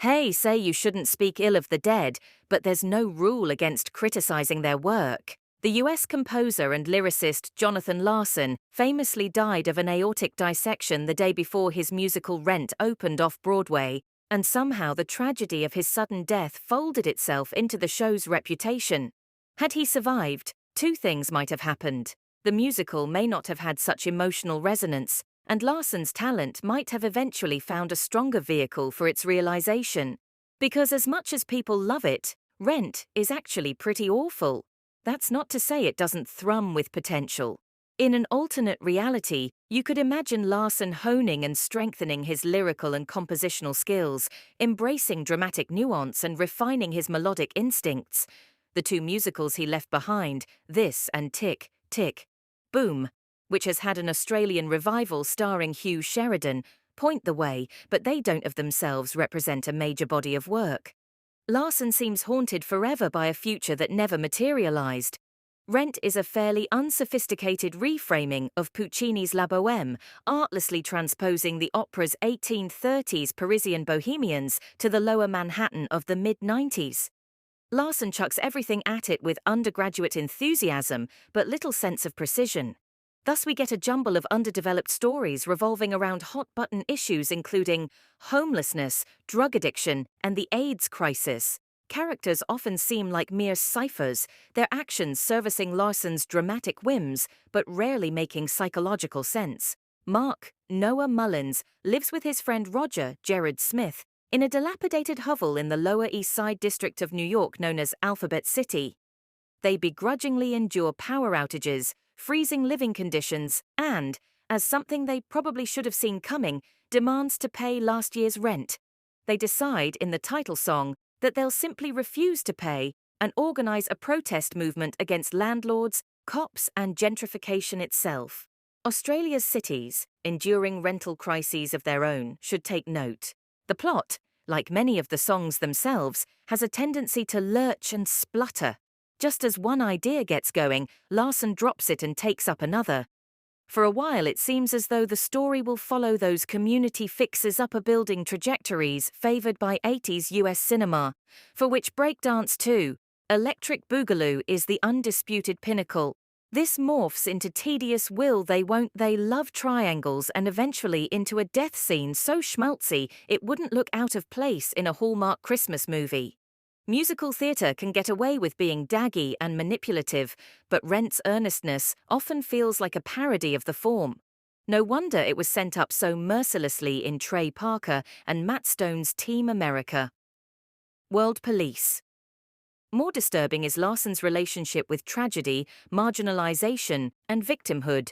Hey, say you shouldn't speak ill of the dead, but there's no rule against criticizing their work. The US composer and lyricist Jonathan Larson famously died of an aortic dissection the day before his musical Rent opened off-Broadway, and somehow the tragedy of his sudden death folded itself into the show's reputation. Had he survived, two things might have happened. The musical may not have had such emotional resonance, and Larson's talent might have eventually found a stronger vehicle for its realization. Because as much as people love it, Rent is actually pretty awful. That's not to say it doesn't thrum with potential. In an alternate reality, you could imagine Larson honing and strengthening his lyrical and compositional skills, embracing dramatic nuance and refining his melodic instincts. The two musicals he left behind, this and Tick, Tick, Boom, which has had an Australian revival starring Hugh Sheridan, point the way, but they don't of themselves represent a major body of work. Larson seems haunted forever by a future that never materialized. Rent is a fairly unsophisticated reframing of Puccini's La Bohème, artlessly transposing the opera's 1830s Parisian bohemians to the lower Manhattan of the mid-90s. Larson chucks everything at it with undergraduate enthusiasm, but little sense of precision. Thus we get a jumble of underdeveloped stories revolving around hot-button issues including homelessness, drug addiction, and the AIDS crisis. Characters often seem like mere ciphers, their actions servicing Larson's dramatic whims, but rarely making psychological sense. Mark, Noah Mullins, lives with his friend Roger, Gerard Smith, in a dilapidated hovel in the Lower East Side district of New York known as Alphabet City. They begrudgingly endure power outages, freezing living conditions, and, as something they probably should have seen coming, demands to pay last year's rent. They decide in the title song that they'll simply refuse to pay and organize a protest movement against landlords, cops, and gentrification itself. Australia's cities, enduring rental crises of their own, should take note. The plot, like many of the songs themselves, has a tendency to lurch and splutter. Just as one idea gets going, Larson drops it and takes up another. For a while it seems as though the story will follow those community fixes-up-a-building trajectories favoured by 80s US cinema, for which Breakdance 2, Electric Boogaloo is the undisputed pinnacle. This morphs into tedious will-they-won't-they love triangles and eventually into a death scene so schmaltzy it wouldn't look out of place in a Hallmark Christmas movie. Musical theatre can get away with being daggy and manipulative, but Rent's earnestness often feels like a parody of the form. No wonder it was sent up so mercilessly in Trey Parker and Matt Stone's Team America. World Police. More disturbing is Larson's relationship with tragedy, marginalization, and victimhood.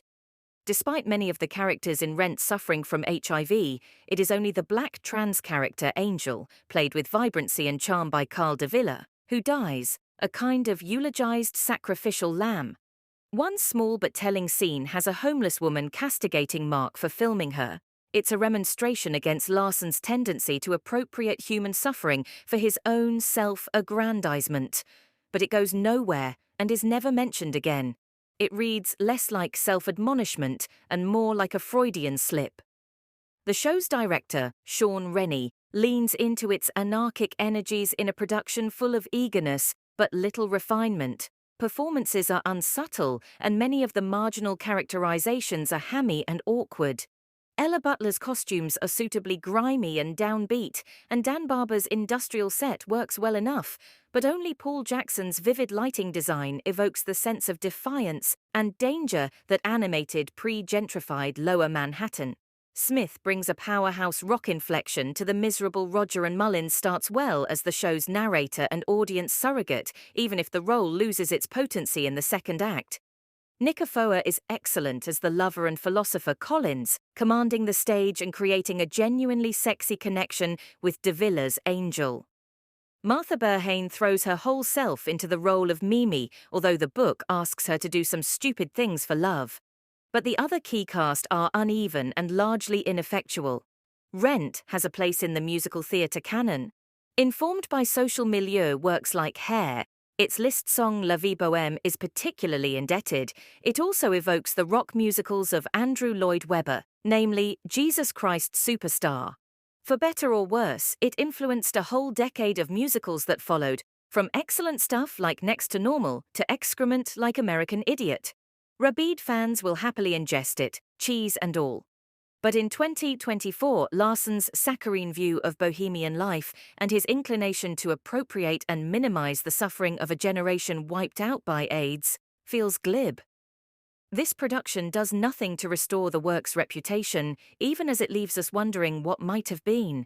Despite many of the characters in Rent suffering from HIV, it is only the black trans character Angel, played with vibrancy and charm by Carl DeVilla, who dies, a kind of eulogized sacrificial lamb. One small but telling scene has a homeless woman castigating Mark for filming her. It's a remonstration against Larson's tendency to appropriate human suffering for his own self-aggrandizement. But it goes nowhere and is never mentioned again. It reads less like self-admonishment and more like a Freudian slip. The show's director, Sean Rennie, leans into its anarchic energies in a production full of eagerness but little refinement. Performances are unsubtle, and many of the marginal characterizations are hammy and awkward. Ella Butler's costumes are suitably grimy and downbeat, and Dan Barber's industrial set works well enough, but only Paul Jackson's vivid lighting design evokes the sense of defiance and danger that animated pre-gentrified Lower Manhattan. Smith brings a powerhouse rock inflection to the miserable Roger, and Mullins starts well as the show's narrator and audience surrogate, even if the role loses its potency in the second act. Nick Offoa is excellent as the lover and philosopher Collins, commanding the stage and creating a genuinely sexy connection with DeVilla's Angel. Martha Burhane throws her whole self into the role of Mimi, although the book asks her to do some stupid things for love. But the other key cast are uneven and largely ineffectual. Rent has a place in the musical theatre canon. Informed by social milieu works like Hair, its Liszt song La Vie Bohème is particularly indebted. It also evokes the rock musicals of Andrew Lloyd Webber, namely Jesus Christ Superstar. For better or worse, it influenced a whole decade of musicals that followed, from excellent stuff like Next to Normal to excrement like American Idiot. Rabid fans will happily ingest it, cheese and all. But in 2024, Larson's saccharine view of bohemian life and his inclination to appropriate and minimize the suffering of a generation wiped out by AIDS feels glib. This production does nothing to restore the work's reputation, even as it leaves us wondering what might have been.